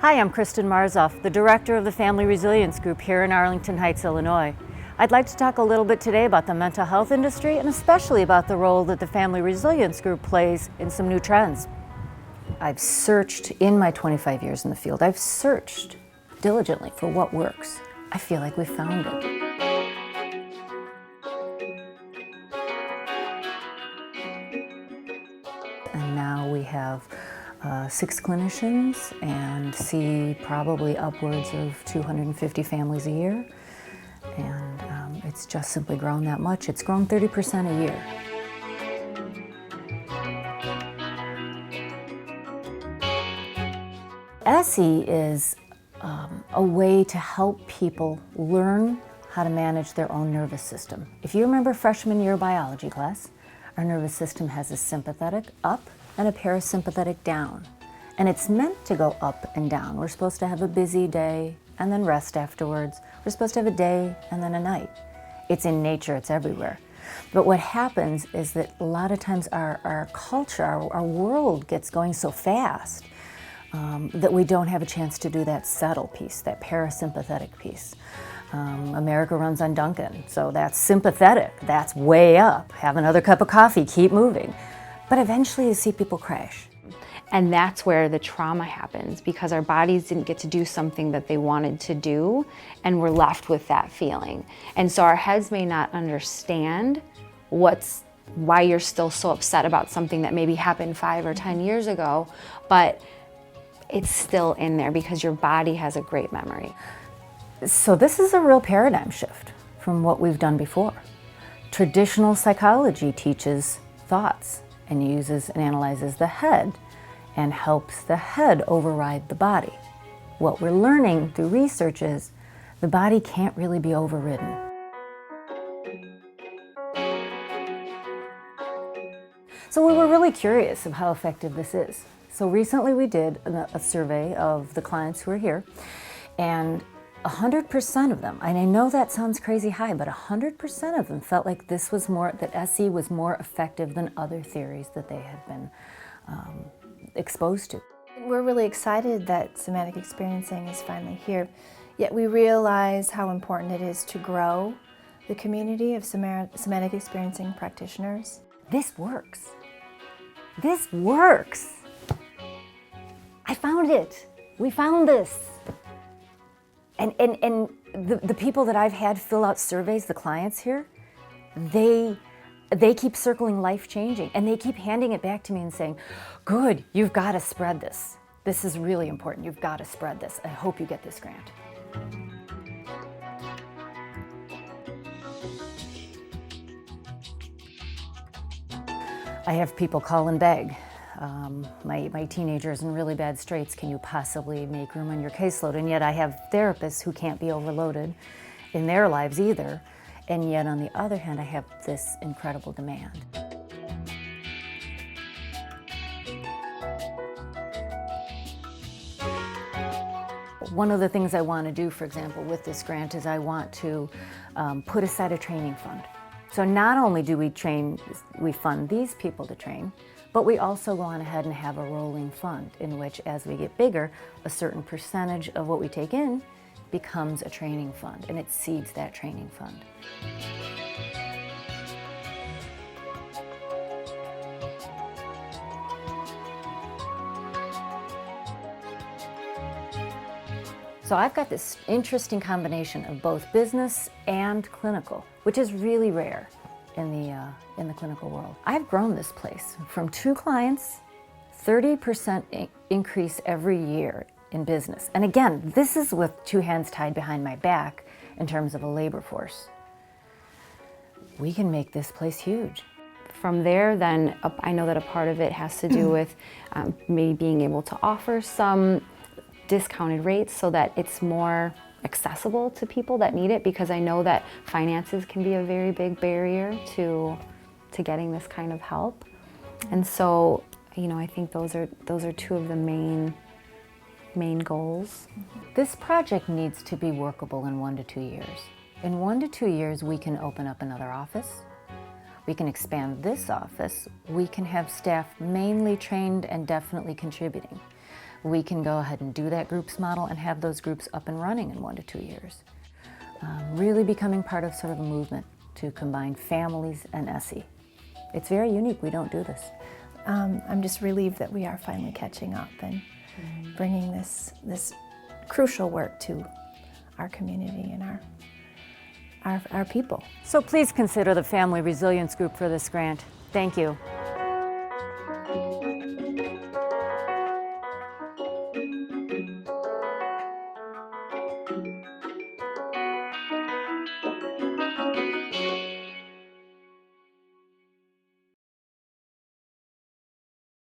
Hi, I'm Kristen Marzoff, the Director of the Family Resilience Group here in Arlington Heights, Illinois. I'd like to talk a little bit today about the mental health industry and especially about the role that the Family Resilience Group plays in some new trends. I've searched in my 25 years in the field, I've searched diligently for what works. I feel like we found it. And now we have 6 clinicians and see probably upwards of 250 families a year. And it's just simply grown that much. It's grown 30% a year. ESSE is a way to help people learn how to manage their own nervous system. If you remember freshman year biology class, our nervous system has a sympathetic up and a parasympathetic down. And it's meant to go up and down. We're supposed to have a busy day and then rest afterwards. We're supposed to have a day and then a night. It's in nature, it's everywhere. But what happens is that a lot of times our culture, our world gets going so fast that we don't have a chance to do that settle piece, that parasympathetic piece. America runs on Dunkin', so that's sympathetic, that's way up. Have another cup of coffee, keep moving. But eventually you see people crash. And that's where the trauma happens, because our bodies didn't get to do something that they wanted to do, and we're left with that feeling. And so our heads may not understand why you're still so upset about something that maybe happened 5 or 10 years ago, but it's still in there because your body has a great memory. So this is a real paradigm shift from what we've done before. Traditional psychology teaches thoughts and uses and analyzes the head and helps the head override the body. What we're learning through research is the body can't really be overridden. So we were really curious of how effective this is. So recently we did a survey of the clients who are here, and 100% of them, and I know that sounds crazy high, but 100% of them felt like that ESSE was more effective than other theories that they had been exposed to. We're really excited that somatic experiencing is finally here, yet we realize how important it is to grow the community of somatic experiencing practitioners. This works. This works. I found it. We found this. And the people that I've had fill out surveys, the clients here, they keep circling life changing, and they keep handing it back to me and saying, good, you've got to spread this. This is really important. You've got to spread this. I hope you get this grant. I have people call and beg. My teenager is in really bad straits. Can you possibly make room on your caseload? And yet I have therapists who can't be overloaded in their lives either. And yet on the other hand, I have this incredible demand. One of the things I want to do, for example, with this grant is I want to put aside a training fund. So not only do we fund these people to train, but we also go on ahead and have a rolling fund in which, as we get bigger, a certain percentage of what we take in becomes a training fund, and it seeds that training fund. So I've got this interesting combination of both business and clinical, which is really rare in the clinical world. I've grown this place from 2 clients, 30% increase every year in business. And again, this is with 2 hands tied behind my back in terms of a labor force. We can make this place huge. From there, then, I know that a part of it has to do with me being able to offer some discounted rates so that it's more accessible to people that need it, because I know that finances can be a very big barrier to getting this kind of help. And so, I think those are 2 of the main goals. This project needs to be workable in 1 to 2 years. In 1 to 2 years, we can open up another office. We can expand this office. We can have staff mainly trained and definitely contributing. We can go ahead and do that groups model and have those groups up and running in 1 to 2 years. Really becoming part of sort of a movement to combine families and SE. It's very unique, we don't do this. I'm just relieved that we are finally catching up and bringing this crucial work to our community and our people. So please consider the Family Resilience Group for this grant. Thank you.